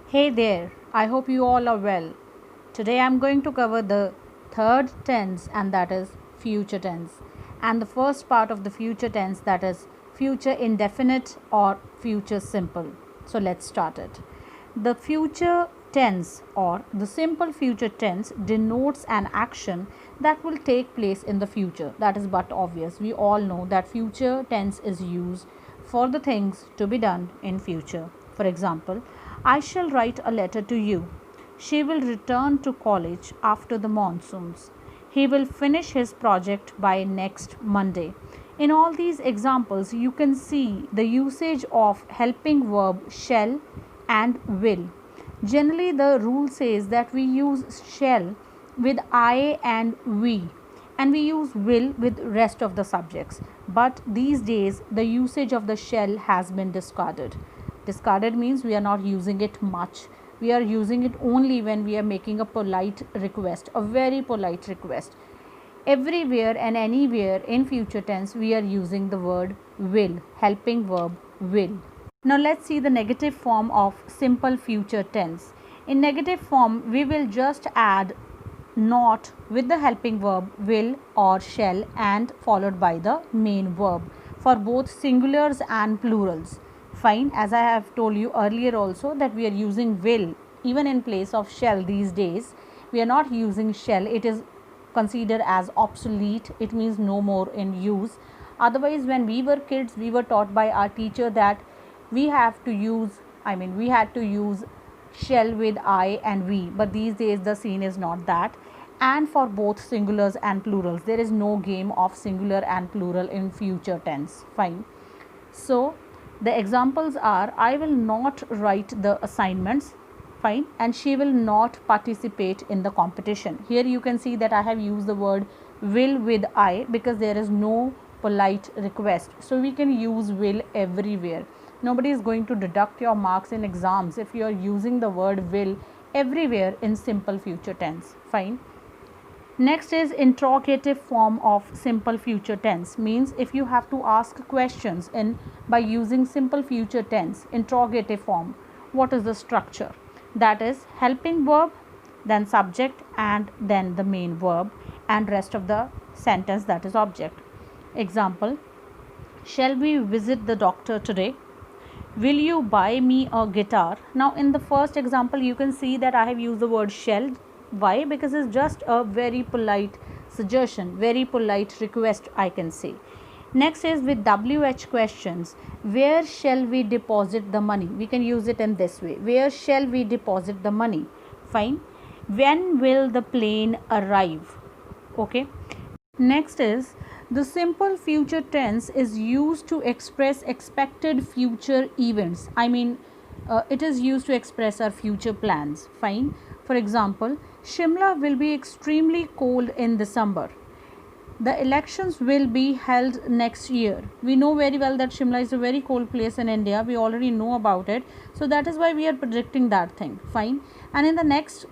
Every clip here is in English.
Hey there, I hope you all are well. Today I'm going to cover the third tense, and that is future tense, and the first part of the future tense, that is future indefinite or future simple. So let's start it. The future tense or the simple future tense denotes an action that will take place in the future. That is but obvious. We all know that future tense is used for the things to be done in future. For example, I shall write a letter to you. She will return to college after the monsoons. He will finish his project by next Monday. In all these examples, you can see the usage of helping verb shall and will. Generally, the rule says that we use shall with I and we use will with rest of the subjects. But these days, the usage of the shall has been discarded. Discarded means we are not using it much. We are using it only when we are making a polite request, a very polite request. Everywhere and anywhere in future tense, we are using the word will, helping verb will. Now let's see the negative form of simple future tense. In negative form, we will just add not with the helping verb will or shall and followed by the main verb for both singulars and plurals. Fine, as I have told you earlier also that we are using will even in place of shall these days. We are not using shall, it is considered as obsolete, it means no more in use. Otherwise, when we were kids, we were taught by our teacher that we have to use, we had to use shall with I and we, but these days the scene is not that. And for both singulars and plurals, there is no game of singular and plural in future tense. Fine. So the examples are I will not write the assignments. Fine. And she will not participate in the competition. Here you can see that I have used the word will with I because there is no polite request. So we can use will everywhere. Nobody is going to deduct your marks in exams if you are using the word will everywhere in simple future tense. Fine. Next is interrogative form of simple future tense, means if you have to ask questions in by using simple future tense interrogative form, what is the structure? That is helping verb, then subject, and then the main verb, and rest of the sentence, that is object. Example, shall we visit the doctor today? Will you buy me a guitar? Now in the first example you can see that I have used the word shall. Why? Because it's just a very polite suggestion, very polite request, I can say. Next is with WH questions. Where shall we deposit the money? We can use it in this way. Where shall we deposit the money? Fine. When will the plane arrive? Okay. Next is the simple future tense is used to express expected future events. It is used to express our future plans. Fine. For example, Shimla will be extremely cold in December. The elections will be held next year. We know very well that Shimla is a very cold place in India. We already know about it. So that is why we are predicting that thing. Fine. And in the next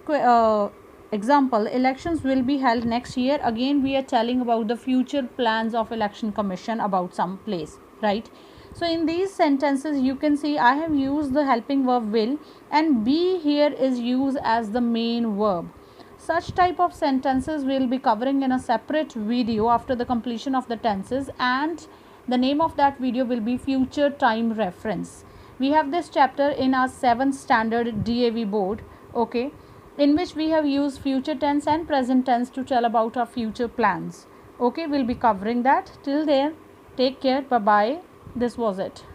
example, elections will be held next year. Again, we are telling about the future plans of election commission about some place. Right. So in these sentences you can see I have used the helping verb will and be here is used as the main verb. Such type of sentences we'll be covering in a separate video after the completion of the tenses, and the name of that video will be future time reference. We have this chapter in our 7th standard DAV board, okay, in which we have used future tense and present tense to tell about our future plans. Okay, we'll be covering that. Till then, take care. Bye bye. This was it.